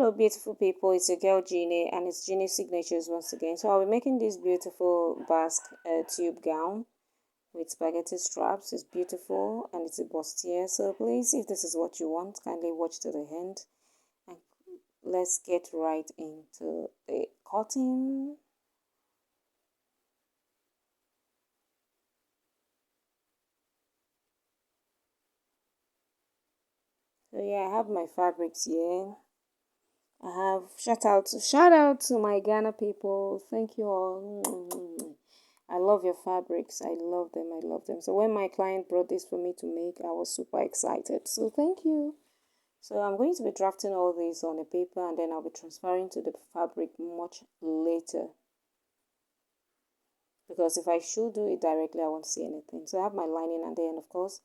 Hello beautiful people, it's your girl Jeannie and it's Jeannie Signatures once again. So I'll be making this beautiful Basque tube gown with spaghetti straps. It's beautiful and it's a bustier. So please, if this is what you want, kindly watch to the end and let's get right into the cutting. So yeah, I have my fabrics here. I have shout out to my Ghana people. Thank you all. I love your fabrics. I love them. I love them. So when my client brought this for me to make, I was super excited. So thank you. So I'm going to be drafting all these on a paper and then I'll be transferring to the fabric much later. Because if I should do it directly, I won't see anything. So I have my lining and then of course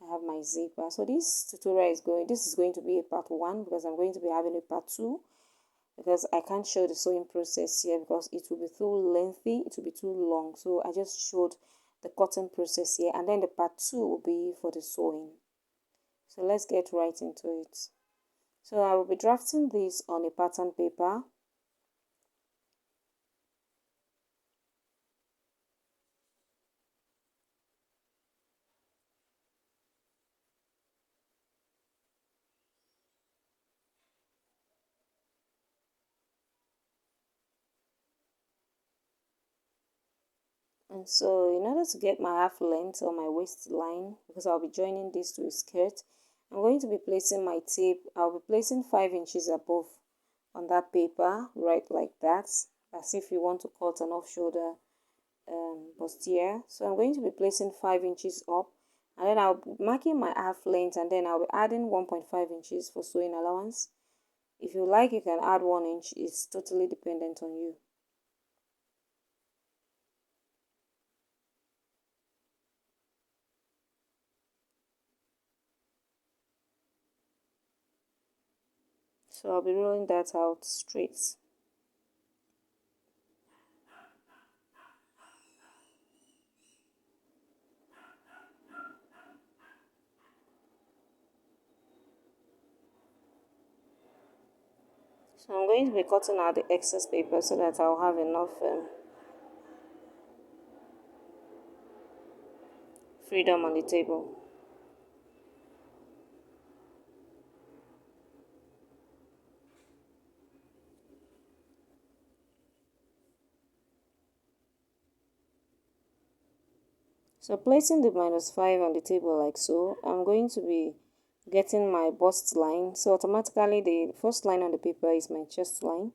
I have my zipper. So this is going to be a part 1 because I'm going to be having a part 2 because I can't show the sewing process here because it will be too lengthy, it will be too long. So I just showed the cutting process here and then the part 2 will be for the sewing. So let's get right into it. So I will be drafting this on a pattern paper. And so in order to get my half length or my waistline, because I'll be joining this to a skirt, I'm going to be placing my tape. I'll be placing 5 inches above on that paper, right like that, as if you want to cut an off-shoulder bustier. So I'm going to be placing 5 inches up and then I'll be marking my half length and then I'll be adding 1.5 inches for sewing allowance. If you like, you can add 1 inch. It's totally dependent on you. So I'll be rolling that out straight. So I'm going to be cutting out the excess paper so that I'll have enough freedom on the table. So placing the -5 on the table like so, I'm going to be getting my bust line. So automatically the first line on the paper is my chest line.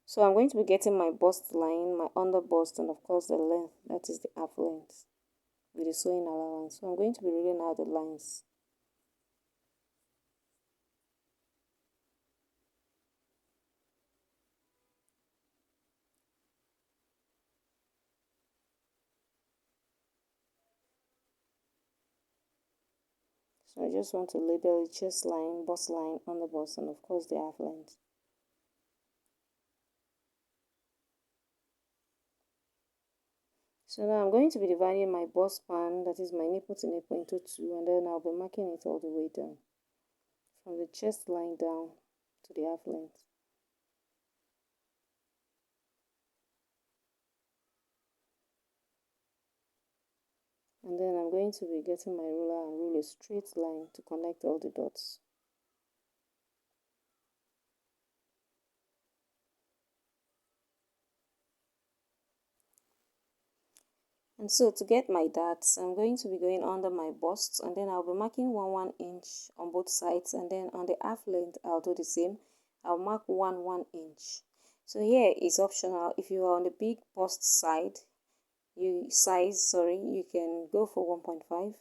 So I'm going to be getting my bust line, my under bust, and of course the length, that is the half length with the sewing allowance. So I'm going to be reading out the lines. So I just want to label the chest line, bust line, under bust, and of course the half length. So now I'm going to be dividing my bust span, that is my nipple to nipple, into 2, and then I'll be marking it all the way down, from the chest line down to the half length. And then I'm going to be getting my ruler and rule a straight line to connect all the dots. And so to get my darts, I'm going to be going under my bust and then I'll be marking 1 inch on both sides, and then on the half length I'll do the same. I'll mark 1 inch. So here is optional. If you are on the big bust side, you can go for 1.5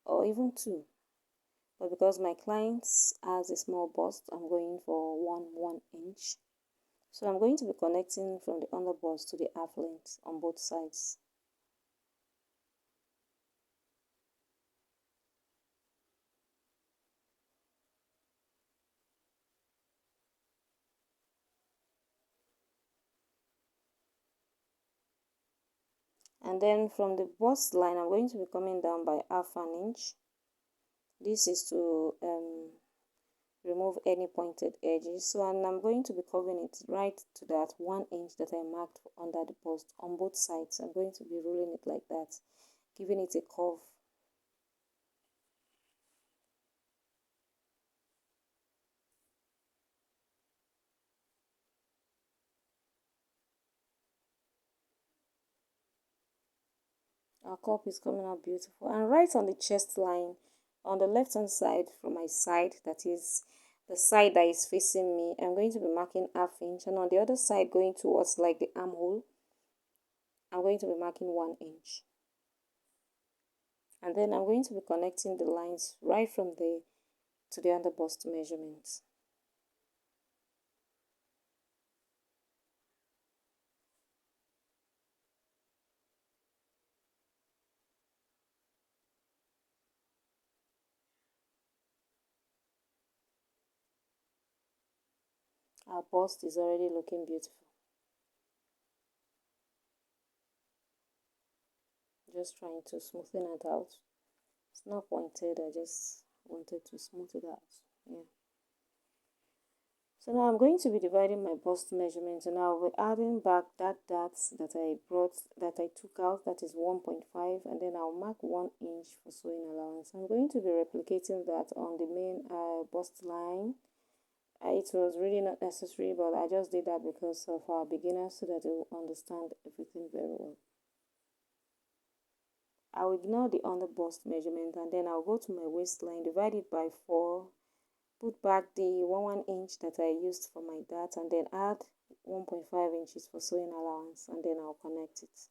or even 2. But because my client has a small bust, I'm going for 1 inch. So I'm going to be connecting from the under bust to the half length on both sides. And then from the bust line, I'm going to be coming down by ½ inch. This is to remove any pointed edges. So and I'm going to be covering it right to that 1 inch that I marked under the bust on both sides. I'm going to be rolling it like that, giving it a curve. Our cup is coming out beautiful. And right on the chest line, on the left hand side from my side, that is the side that is facing me, I'm going to be marking ½ inch, and on the other side going towards like the armhole, I'm going to be marking 1 inch. And then I'm going to be connecting the lines right from there to the under bust measurements. Our bust is already looking beautiful. Just trying to smoothen it out. It's not pointed, I just wanted to smooth it out. Yeah. So now I'm going to be dividing my bust measurement, and I'll be adding back that dart that I took out, that is 1.5, and then I'll mark 1 inch for sewing allowance. I'm going to be replicating that on the main bust line. It was really not necessary, but I just did that because of our beginners so that they will understand everything very well. I'll ignore the under bust measurement, and then I'll go to my waistline, divide it by 4, put back the 1 inch that I used for my dart, and then add 1.5 inches for sewing allowance, and then I'll connect it.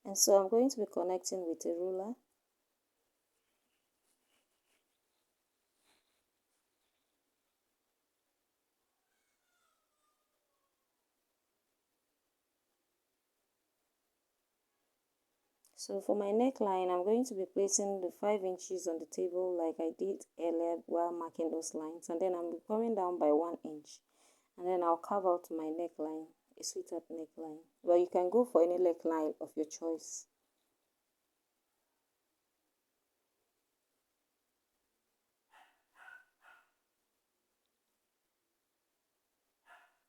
And so I'm going to be connecting with a ruler. So for my neckline, I'm going to be placing the 5 inches on the table like I did earlier while marking those lines, and then I'm coming down by 1 inch, and then I'll carve out my neckline, a sweetheart neckline. Well, you can go for any neckline of your choice.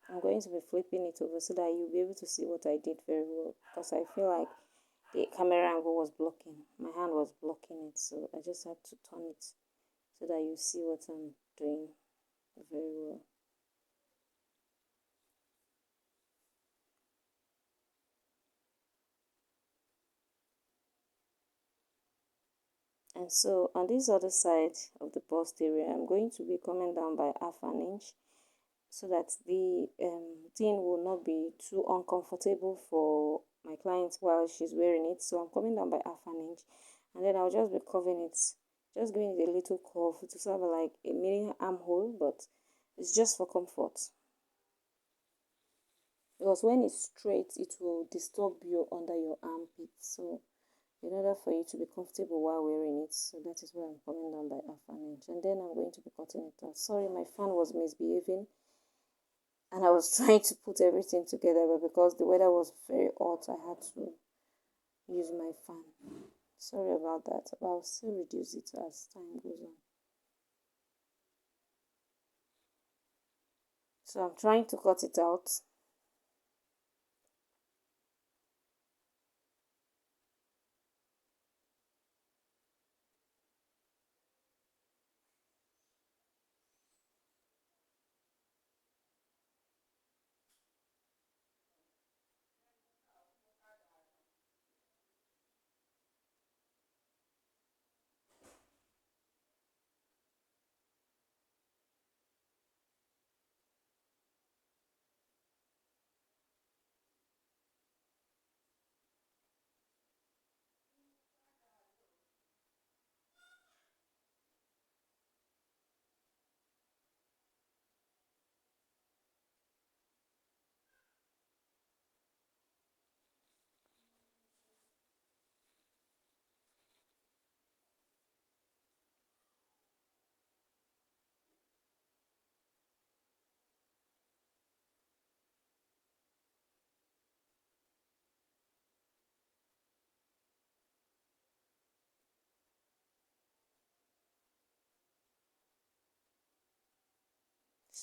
I'm going to be flipping it over so that you'll be able to see what I did very well, because I feel like the camera angle was blocking. My hand was blocking it, so I just had to turn it so that you see what I'm doing very well. And so on this other side of the bust area, I'm going to be coming down by ½ inch so that the thing will not be too uncomfortable for my client while she's wearing it. So I'm coming down by ½ inch, and then I'll just be curving it, just giving it a little curve to serve like a mini armhole, but it's just for comfort. Because when it's straight, it will disturb you under your armpit. So in order for you to be comfortable while wearing it, so that is why I'm coming down by ½ inch, and then I'm going to be cutting it off. Sorry, my fan was misbehaving, and I was trying to put everything together, but because the weather was very hot, I had to use my fan. Sorry about that, but I'll still reduce it as time goes on. So I'm trying to cut it out.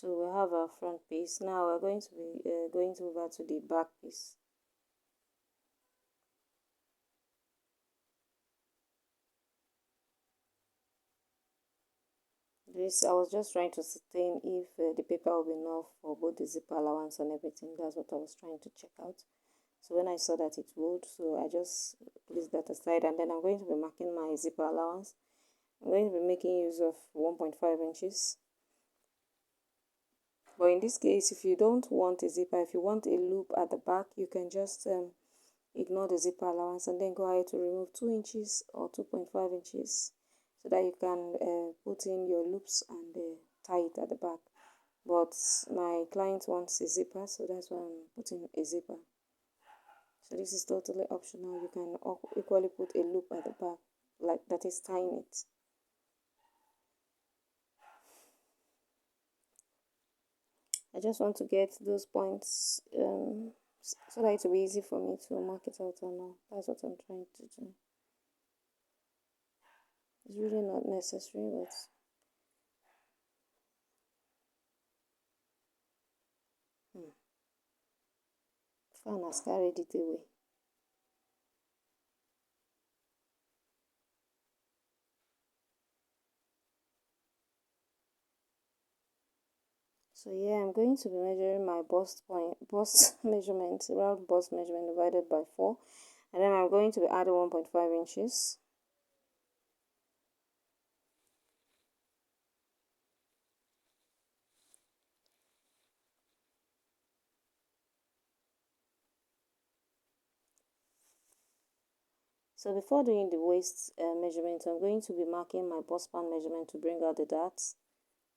So we have our front piece. Now we're going to be going over to the back piece. This I was just trying to ascertain if the paper will be enough for both the zipper allowance and everything. That's what I was trying to check out. So when I saw that it would, so I just placed that aside, and then I'm going to be marking my zipper allowance. I'm going to be making use of 1.5 inches. But in this case, if you don't want a zipper, if you want a loop at the back, you can just ignore the zipper allowance and then go ahead to remove 2 inches or 2.5 inches so that you can put in your loops and tie it at the back. But my client wants a zipper, so that's why I'm putting a zipper. So this is totally optional. You can equally put a loop at the back, like that is tying it. I just want to get those points so that it will be easy for me to mark it out or not. That's what I'm trying to do. It's really not necessary, but fan has carried it away. So yeah, I'm going to be measuring my bust measurement, round bust measurement divided by 4, and then I'm going to be adding 1.5 inches. So before doing the waist measurement, I'm going to be marking my bust span measurement to bring out the darts,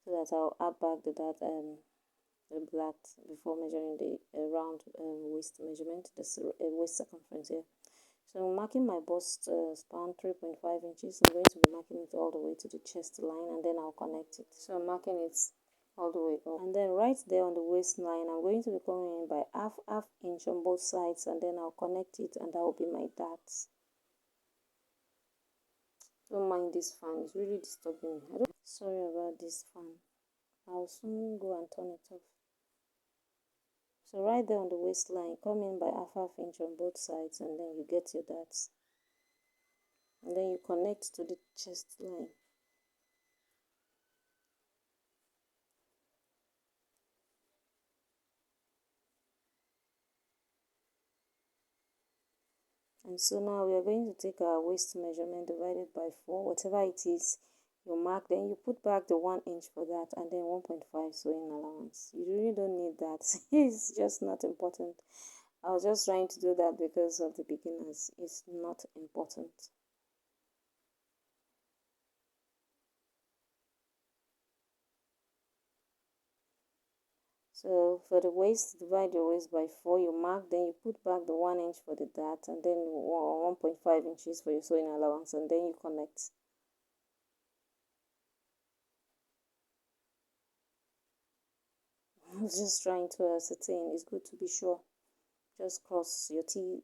so that I'll add back the dart the black before measuring the round waist measurement, the waist circumference here. So I'm marking my bust span 3.5 inches. I'm going to be marking it all the way to the chest line, and then I'll connect it. So I'm marking it all the way up, and then right there on the waistline, I'm going to be coming in by half inch on both sides, and then I'll connect it, and that will be my darts. Don't mind this fan, it's really disturbing me. Sorry about this fan. I'll soon go and turn it off. So right there on the waistline, come in by half inch on both sides, and then you get your darts. And then you connect to the chest line. And so now we are going to take our waist measurement divided by 4, whatever it is you mark, then you put back the 1 inch for that, and then 1.5 sewing allowance. You really don't need that. It's just not important. I was just trying to do that because of the beginners. It's not important. So for the waist, divide your waist by 4, you mark, then you put back the 1 inch for the dart, and then 1.5 inches for your sewing allowance, and then you connect. I was just trying to ascertain. It's good to be sure. Just cross your T,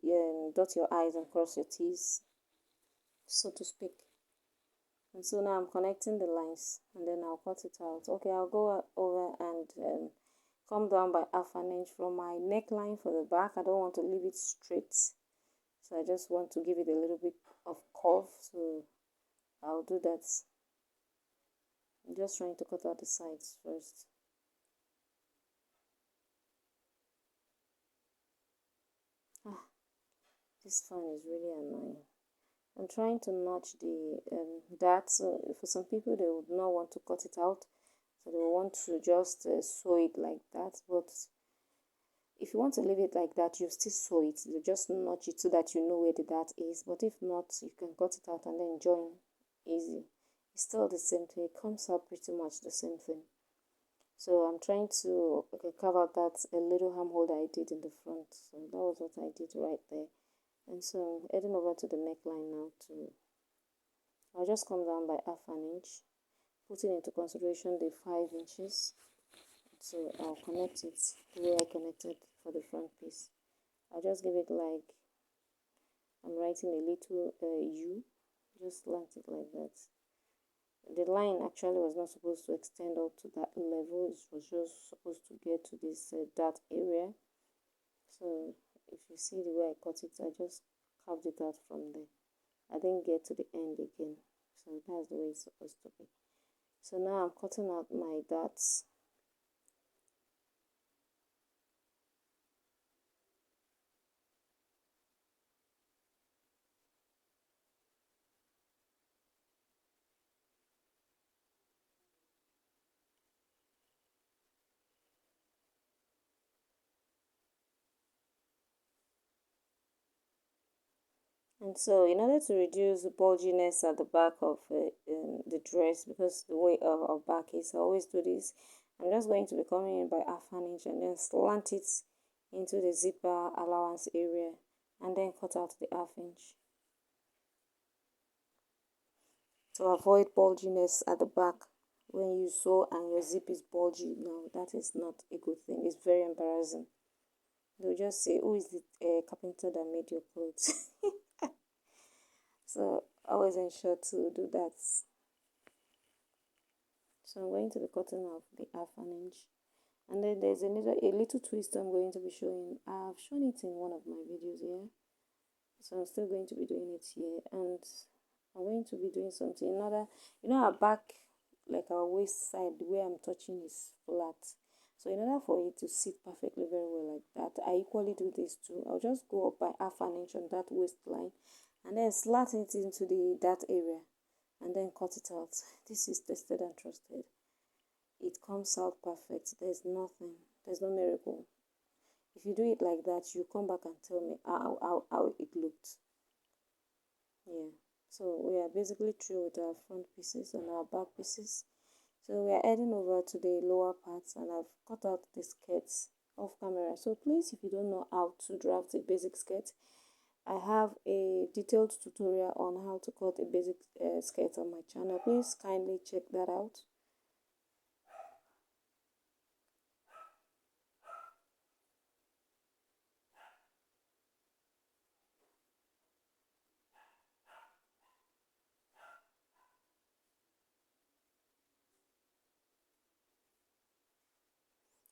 dot your I's and cross your T's, so to speak. And so now I'm connecting the lines, and then I'll cut it out. Okay, I'll go over and come down by half an inch from my neckline for the back. I don't want to leave it straight, so I just want to give it a little bit of curve. So I'll do that. I'm just trying to cut out the sides first. This fan is really annoying. I'm trying to notch the dart. So for some people, they would not want to cut it out, so they want to just sew it like that. But if you want to leave it like that, you still sew it. You just notch it so that you know where the dart is. But if not, you can cut it out and then join easy. It's still the same thing. It comes out pretty much the same thing. So I'm trying to carve out that a little armhole I did in the front. So that was what I did right there. And so I'm heading over to the neckline now to, I'll just come down by half an inch, putting into consideration the 5 inches. So I'll connect it the way I connected for the front piece. I'll just give it like I'm writing a little U, just land it like that. The line actually was not supposed to extend up to that level. It was just supposed to get to this dart area. So if you see the way I cut it, I just carved it out from there. I didn't get to the end again. So that's the way it's supposed to be. So now I'm cutting out my darts. And so in order to reduce the bulginess at the back of the dress, because the way our back is, I always do this. I'm just going to be coming in by half an inch and then slant it into the zipper allowance area and then cut out the half inch to avoid bulginess at the back. When you sew and your zip is bulgy, no, that is not a good thing. It's very embarrassing. They'll just say, who is the carpenter that made your clothes? So always ensure to do that. So I'm going to be cutting off the half an inch. And then there's a little twist I'm going to be showing. I've shown it in one of my videos here. So I'm still going to be doing it here. And I'm going to be doing something. Another, our back, like our waist side, the way I'm touching is flat. So in order for it to sit perfectly very well like that, I equally do this too. I'll just go up by half an inch on that waistline and then slat it into that area and then cut it out. This is tested and trusted. It comes out perfect. There's no miracle. If you do it like that, you come back and tell me how it looked. Yeah. So we are basically through with our front pieces and our back pieces. So we are heading over to the lower parts, and I've cut out the skirts off camera. So please, if you don't know how to draft a basic skirt, I have a detailed tutorial on how to cut a basic skirt on my channel. Please kindly check that out.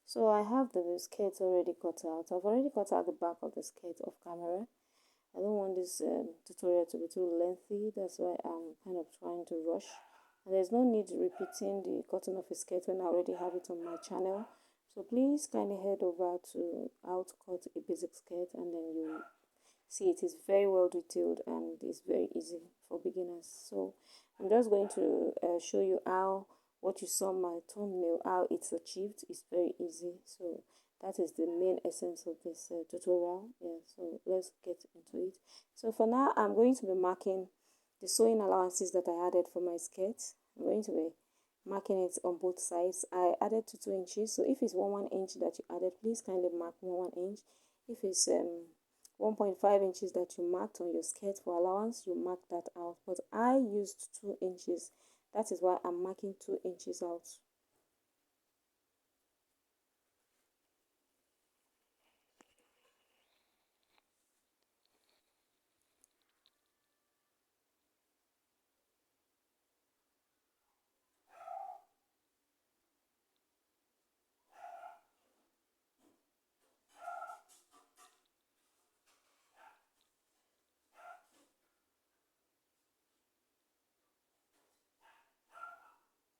So I have the skirt already cut out. I've already cut out the back of the skirt off camera. I don't want this tutorial to be too lengthy. That's why I'm kind of trying to rush. And there's no need repeating the cutting of a skirt when I already have it on my channel. So please kindly head over to how to cut a basic skirt, and then you see it is very well detailed and it's very easy for beginners. So I'm just going to show you how what you saw my thumbnail, how it's achieved is very easy. So that is the main essence of this tutorial. Yeah, so let's get into it. So for now, I'm going to be marking the sewing allowances that I added for my skirt. I'm going to be marking it on both sides. I added to 2 inches. So if it's 1 inch that you added, please kindly mark 1 inch. If it's 1.5 inches that you marked on your skirt for allowance, you mark that out. But I used 2 inches. That is why I'm marking 2 inches out.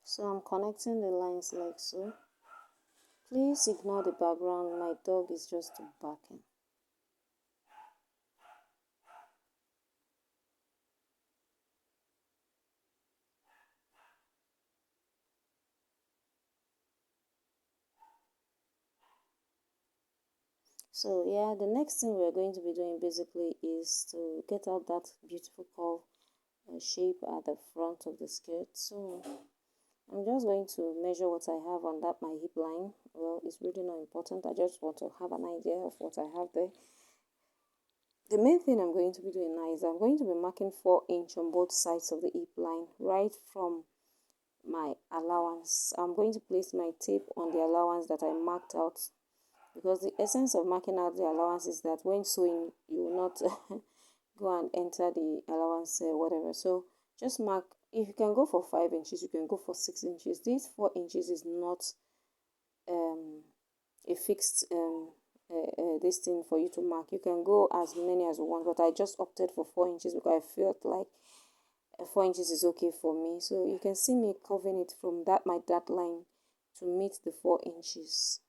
So I'm connecting the lines like so. Please ignore the background. My dog is just barking. So yeah, the next thing we're going to be doing basically is to get out that beautiful curve shape at the front of the skirt. So I'm just going to measure what I have on that my hip line. Well, it's really not important. I just want to have an idea of what I have there. The main thing I'm going to be doing now is I'm going to be marking 4 inch on both sides of the hip line right from my allowance. I'm going to place my tape on the allowance that I marked out, because the essence of marking out the allowance is that when sewing you will not go and enter the allowance whatever. So just mark if you can go for 5 inches, you can go for 6 inches. This 4 inches is not a fixed this thing for you to mark. You can go as many as you want, but I just opted for 4 inches because I felt like 4 inches is okay for me. So you can see me curving it from that my dot line to meet the 4 inches,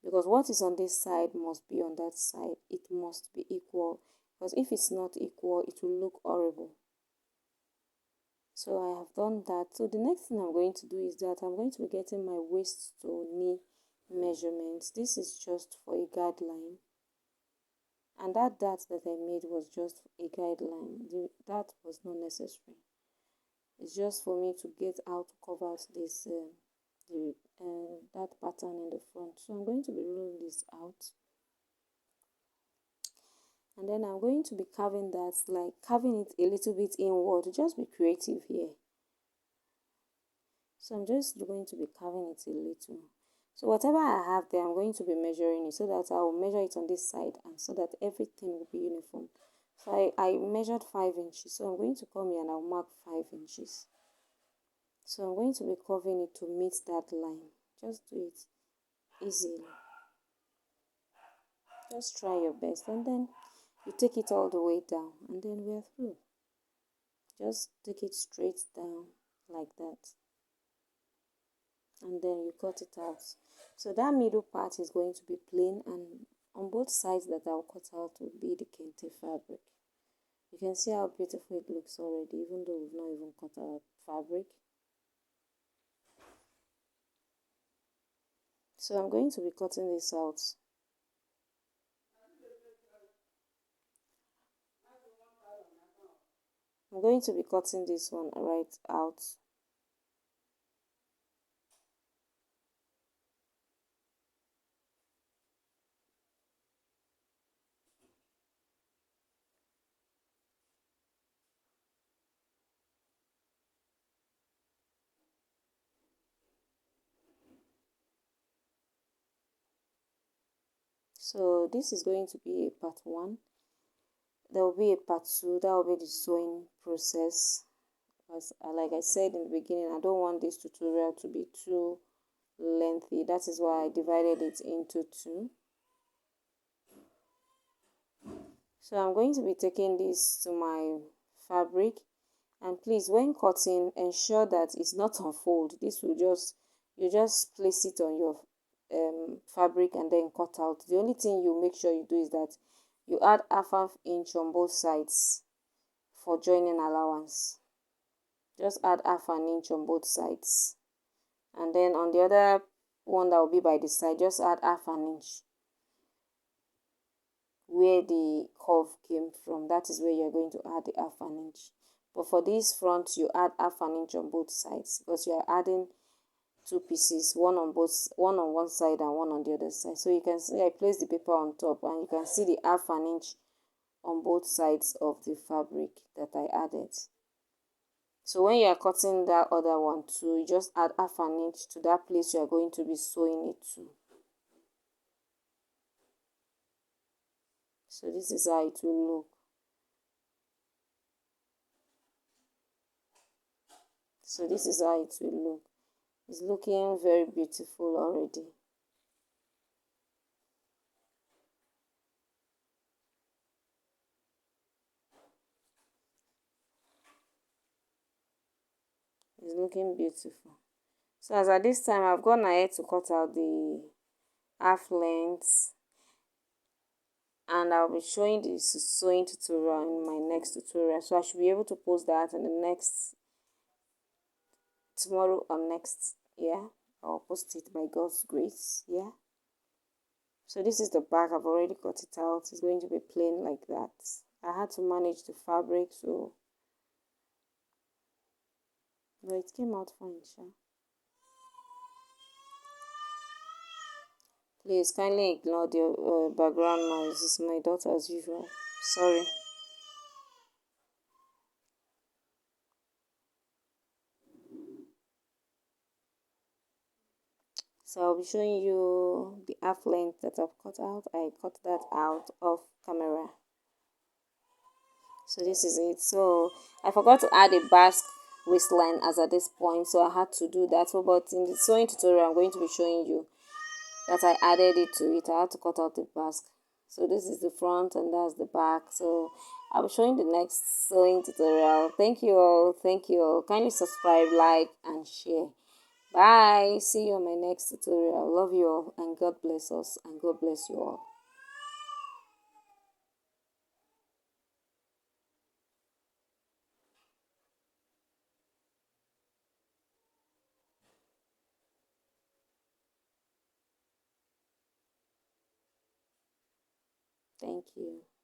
because what is on this side must be on that side. It must be equal, because if it's not equal, it will look horrible. So I have done that. So the next thing I'm going to do is that I'm going to be getting my waist to knee measurements. This is just for a guideline, and that dart that I made was just a guideline. That was not necessary. It's just for me to get how to cover this that pattern in the front. So I'm going to be rolling this out, and then I'm going to be carving that, like carving it a little bit inward. Just be creative here. So I'm just going to be carving it a little. So whatever I have there, I'm going to be measuring it, so that I will measure it on this side, and so that everything will be uniform. So I measured 5 inches. So I'm going to come here and I'll mark 5 inches. So I'm going to be curving it to meet that line. Just do it easily. Just try your best, and then you take it all the way down, and then we're through. Just take it straight down like that, and then you cut it out. So that middle part is going to be plain, and on both sides that I'll cut out will be the kente fabric. You can see how beautiful it looks already, even though we've not even cut out fabric. So I'm going to be cutting this out. I'm going to be cutting this one right out. So this is going to be a part 1. There will be a part 2. That will be the sewing process. Because like I said in the beginning, I don't want this tutorial to be too lengthy. That is why I divided it into 2. So I'm going to be taking this to my fabric, and please, when cutting, ensure that it's not unfold. This will you just place it on your fabric and then cut out. The only thing you make sure you do is that you add half inch on both sides for joining allowance. Just add half an inch on both sides, and then on the other one that will be by the side, just add half an inch where the curve came from. That is where you're going to add the half an inch. But for this front, you add half an inch on both sides, because you are adding 2 pieces, one on one side and one on the other side. So you can see I place the paper on top, and you can see the half an inch on both sides of the fabric that I added. So when you are cutting that other one too, you just add half an inch to that place you are going to be sewing it to. So this is how it will look. So this is how it will look. It's looking very beautiful already. It's looking beautiful. So as at this time, I've gone ahead to cut out the half lengths, and I'll be showing the sewing tutorial in my next tutorial. So I should be able to post that in the next tomorrow or next. Yeah, I'll post it by God's grace. Yeah. So this is the back. I've already cut it out. It's going to be plain like that. I had to manage the fabric, so but it came out fine, sure. Please kindly ignore the background noise. It's my daughter as usual. Sorry. So I'll be showing you the half length that I've cut out. I cut that out off camera. So this is it. So I forgot to add a basque waistline as at this point, so I had to do that. So but in the sewing tutorial, I'm going to be showing you that I added it to it. I had to cut out the basque. So this is the front and that's the back. So I'll be showing the next sewing tutorial. Thank you all. Thank you all. Kindly subscribe, like, and share. Bye. See you on my next tutorial. Love you all, and God bless us, and God bless you all. Thank you.